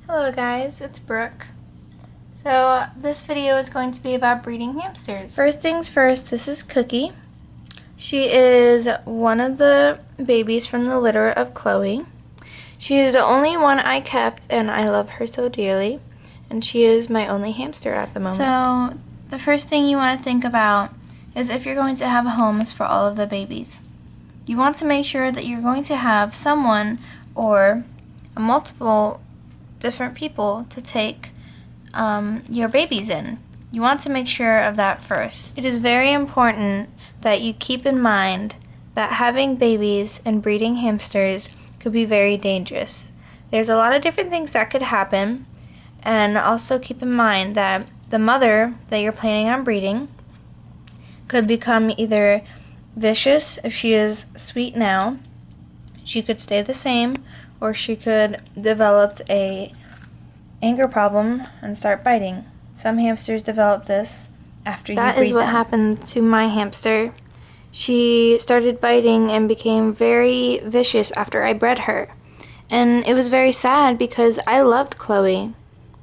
Hello guys, it's Brooke. So this video is going to be about breeding hamsters. First things first, this is Cookie. She is one of the babies from the litter of Chloe. She is the only one I kept and I love her so dearly. And she is my only hamster at the moment. So the first thing you want to think about is if you're going to have homes for all of the babies. You want to make sure that you're going to have someone or multiple different people to take your babies in. You want to make sure of that first. It is very important that you keep in mind that having babies and breeding hamsters could be very dangerous. There's a lot of different things that could happen, and also keep in mind that the mother that you're planning on breeding could become either vicious if she is sweet now, she could stay the same, or she could develop a anger problem and start biting. Some hamsters develop this after you breed them. That is what happened to my hamster. She started biting and became very vicious after I bred her. And it was very sad because I loved Chloe.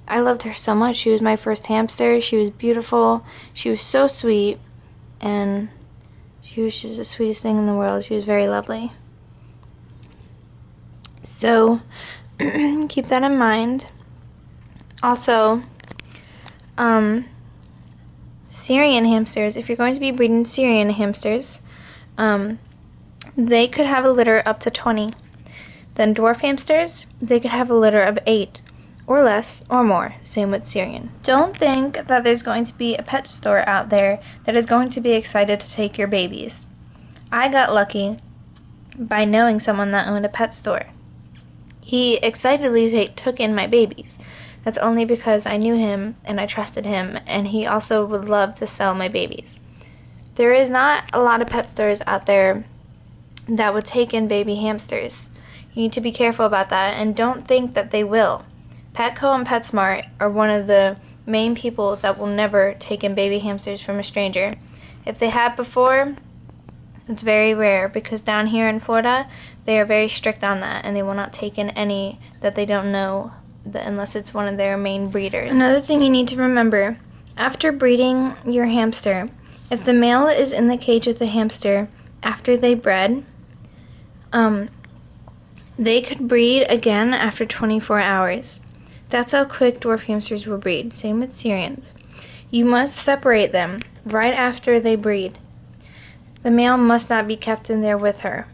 I loved her so much. She was my first hamster. She was beautiful. She was so sweet. And she was just the sweetest thing in the world. She was very lovely. So, keep that in mind. Also, Syrian hamsters, if you're going to be breeding Syrian hamsters, they could have a litter up to 20. Then dwarf hamsters, they could have a litter of 8, or less, or more. Same with Syrian. Don't think that there's going to be a pet store out there that is going to be excited to take your babies. I got lucky by knowing someone that owned a pet store. He excitedly took in my babies. That's only because I knew him and I trusted him, and he also would love to sell my babies. There is not a lot of pet stores out there that would take in baby hamsters. You need to be careful about that, and don't think that they will. Petco and PetSmart are one of the main people that will never take in baby hamsters from a stranger. If they have before, it's very rare, because down here in Florida, they are very strict on that, and they will not take in any that they don't know unless it's one of their main breeders. Another thing you need to remember, after breeding your hamster, if the male is in the cage with the hamster after they bred, they could breed again after 24 hours. That's how quick dwarf hamsters will breed. Same with Syrians. You must separate them right after they breed. The male must not be kept in there with her.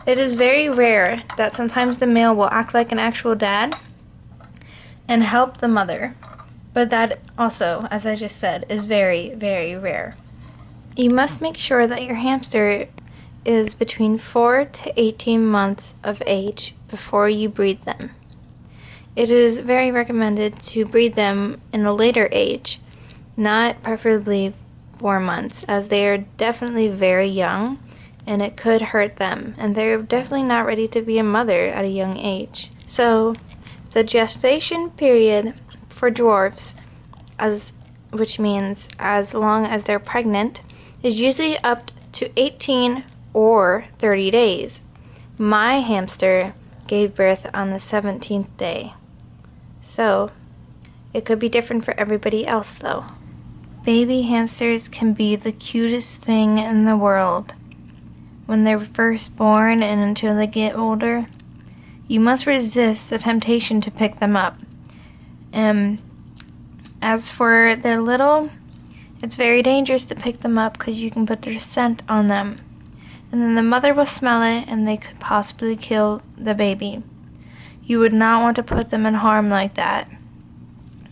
It is very rare that sometimes the male will act like an actual dad and help the mother. But that also, as I just said, is very, very rare. You must make sure that your hamster is between 4 to 18 months of age before you breed them. It is very recommended to breed them in a later age, not preferably 4 months, as they are definitely very young and it could hurt them, and they're definitely not ready to be a mother at a young age. So the gestation period for dwarfs, which means as long as they're pregnant, is usually up to 18 or 30 days. My hamster gave birth on the 17th day. So it could be different for everybody else though. Baby hamsters can be the cutest thing in the world. When they're first born and until they get older, you must resist the temptation to pick them up. As for their little, it's very dangerous to pick them up because you can put their scent on them. And then the mother will smell it and they could possibly kill the baby. You would not want to put them in harm like that.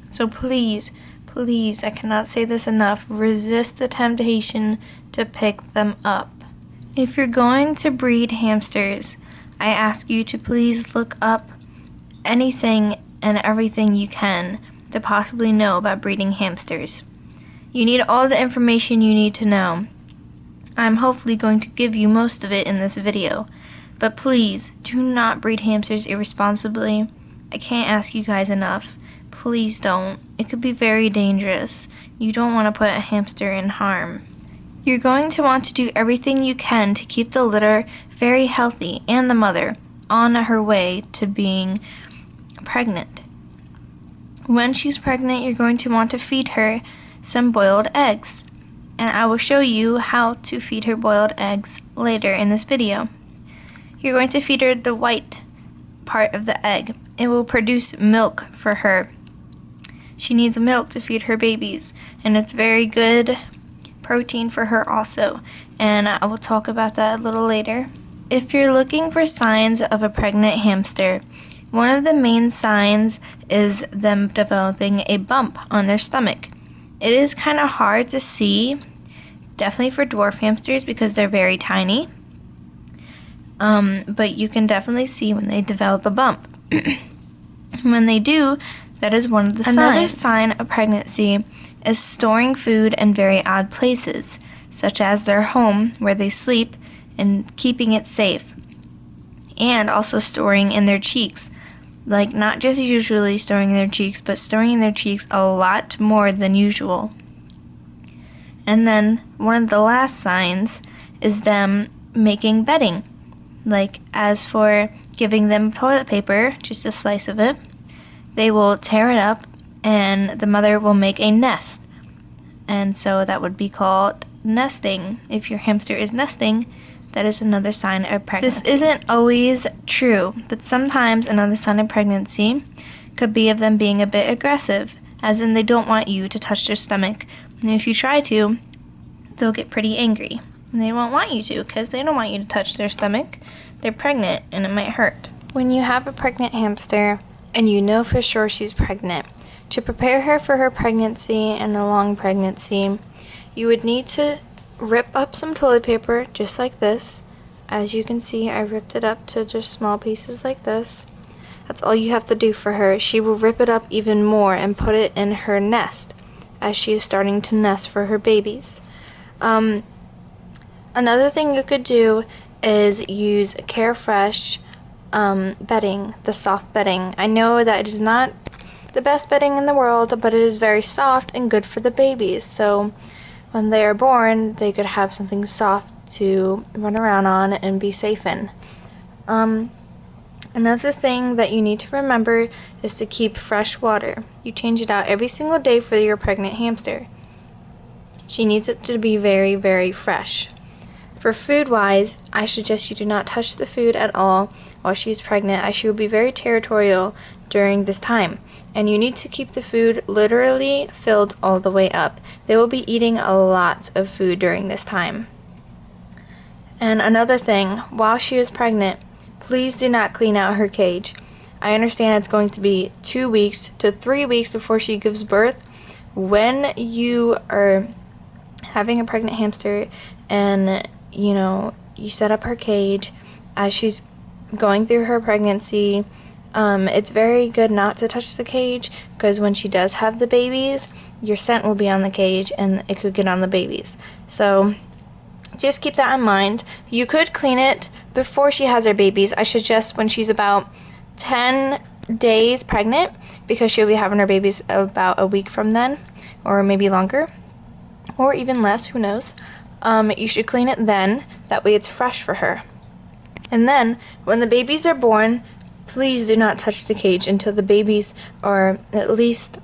So please, please, I cannot say this enough, resist the temptation to pick them up. If you're going to breed hamsters, I ask you to please look up anything and everything you can to possibly know about breeding hamsters. You need all the information you need to know. I'm hopefully going to give you most of it in this video, but please do not breed hamsters irresponsibly. I can't ask you guys enough. Please don't. It could be very dangerous. You don't want to put a hamster in harm. You're going to want to do everything you can to keep the litter very healthy and the mother on her way to being pregnant. When she's pregnant, you're going to want to feed her some boiled eggs. And I will show you how to feed her boiled eggs later in this video. You're going to feed her the white part of the egg. It will produce milk for her. She needs milk to feed her babies, and it's very good protein for her also, and I will talk about that a little later. If you're looking for signs of a pregnant hamster, one of the main signs is them developing a bump on their stomach. It is kind of hard to see, definitely for dwarf hamsters because they're very tiny, but you can definitely see when they develop a bump. When they do, that is one of the signs. Another sign of pregnancy is storing food in very odd places, such as their home where they sleep and keeping it safe. And also storing in their cheeks. Like, not just usually storing in their cheeks, but storing in their cheeks a lot more than usual. And then one of the last signs is them making bedding. Like, as for giving them toilet paper, just a slice of it, they will tear it up and the mother will make a nest. And so that would be called nesting. If your hamster is nesting, that is another sign of pregnancy. This isn't always true, but sometimes another sign of pregnancy could be of them being a bit aggressive, as in they don't want you to touch their stomach. And if you try to, they'll get pretty angry. And they won't want you to because they don't want you to touch their stomach. They're pregnant and it might hurt. When you have a pregnant hamster, and you know for sure she's pregnant, to prepare her for her pregnancy and a long pregnancy, you would need to rip up some toilet paper just like this. As you can see, I ripped it up to just small pieces like this. That's all you have to do for her. She will rip it up even more and put it in her nest as she is starting to nest for her babies. Another thing you could do is use Carefresh bedding, the soft bedding. I know that it is not the best bedding in the world, but it is very soft and good for the babies. So when they are born, they could have something soft to run around on and be safe in. Another thing that you need to remember is to keep fresh water. You change it out every single day for your pregnant hamster. She needs it to be very, very fresh. For food-wise, I suggest you do not touch the food at all while she's pregnant, as she will be very territorial during this time. And you need to keep the food literally filled all the way up. They will be eating a lot of food during this time. And another thing, while she is pregnant, please do not clean out her cage. I understand it's going to be 2 weeks to 3 weeks before she gives birth. When you are having a pregnant hamster and you set up her cage as she's going through her pregnancy, it's very good not to touch the cage, because when she does have the babies, your scent will be on the cage and it could get on the babies. So just keep that in mind. You could clean it before she has her babies. I suggest when she's about 10 days pregnant, because she'll be having her babies about a week from then, or maybe longer, or even less, who knows. You should clean it then, that way it's fresh for her. And then, when the babies are born, please do not touch the cage until the babies are at least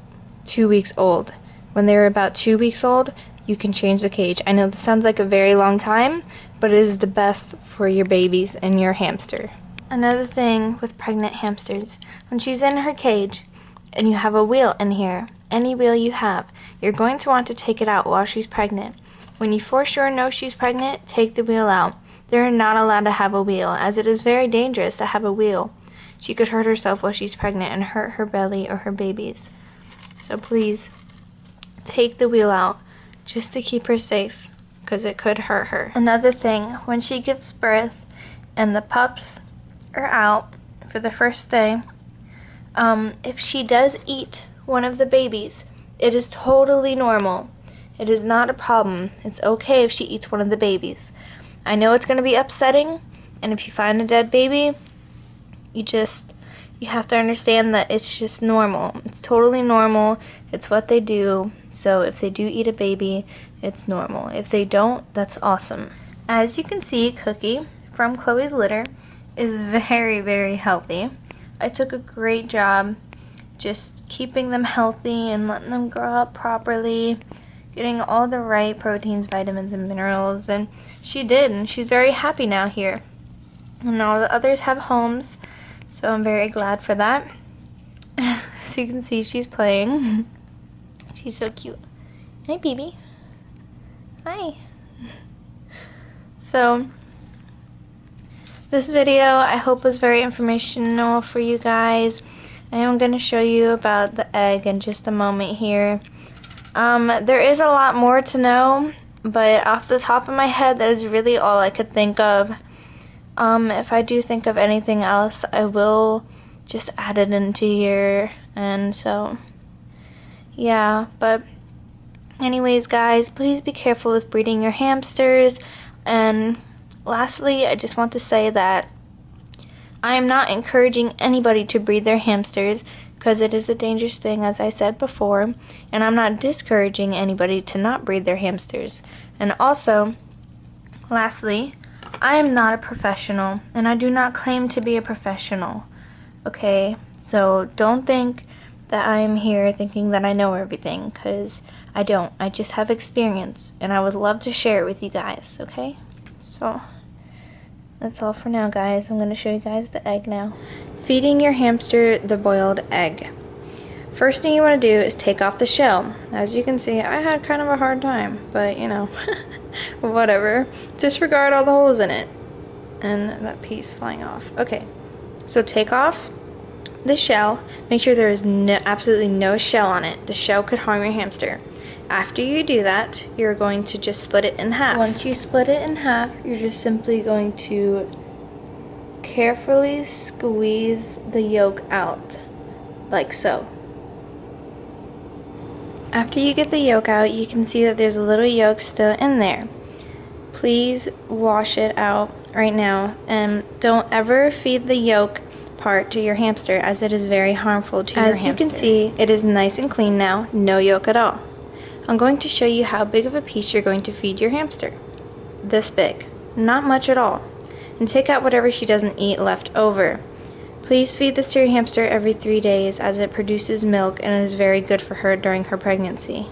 2 weeks old. When they're about 2 weeks old, you can change the cage. I know this sounds like a very long time, but it is the best for your babies and your hamster. Another thing with pregnant hamsters, when she's in her cage and you have a wheel in here, any wheel you have, you're going to want to take it out while she's pregnant. When you for sure know she's pregnant, take the wheel out. They're not allowed to have a wheel, as it is very dangerous to have a wheel. She could hurt herself while she's pregnant and hurt her belly or her babies. So please, take the wheel out just to keep her safe, because it could hurt her. Another thing, when she gives birth and the pups are out for the first day, if she does eat one of the babies, it is totally normal. It is not a problem. It's okay if she eats one of the babies. I know it's going to be upsetting, and if you find a dead baby, you have to understand that it's just normal. It's totally normal. It's what they do. So if they do eat a baby, it's normal. If they don't, that's awesome. As you can see, Cookie from Chloe's litter is very, very healthy. I took a great job just keeping them healthy and letting them grow up properly, getting all the right proteins, vitamins, and minerals. And she did, and she's very happy now here. And all the others have homes, so I'm very glad for that. As you can see, she's playing. She's so cute. Hi, baby. Hi. So, this video I hope was very informational for you guys. I am going to show you about the egg in just a moment here. There is a lot more to know, but off the top of my head, that is really all I could think of. If I do think of anything else, I will just add it into here. And so, yeah, but anyways, guys, please be careful with breeding your hamsters. And lastly, I just want to say that I am not encouraging anybody to breed their hamsters, because it is a dangerous thing, as I said before, and I'm not discouraging anybody to not breed their hamsters. And also, lastly, I am not a professional, and I do not claim to be a professional, okay? So don't think that I am here thinking that I know everything, because I don't. I just have experience, and I would love to share it with you guys, okay? So that's all for now, guys. I'm going to show you guys the egg now. Feeding your hamster the boiled egg. First thing you want to do is take off the shell. As you can see, I had kind of a hard time, but you know, whatever. Disregard all the holes in it. And that piece flying off. Okay, so take off the shell. Make sure there is absolutely no shell on it. The shell could harm your hamster. After you do that, you're going to just split it in half. Once you split it in half, you're just simply going to carefully squeeze the yolk out, like so. After you get the yolk out, you can see that there's a little yolk still in there. Please wash it out right now, and don't ever feed the yolk part to your hamster, as it is very harmful to your hamster. As you can see, it is nice and clean now, no yolk at all. I'm going to show you how big of a piece you're going to feed your hamster. This big, not much at all. And take out whatever she doesn't eat left over. Please feed this to your hamster every 3 days, as it produces milk and is very good for her during her pregnancy.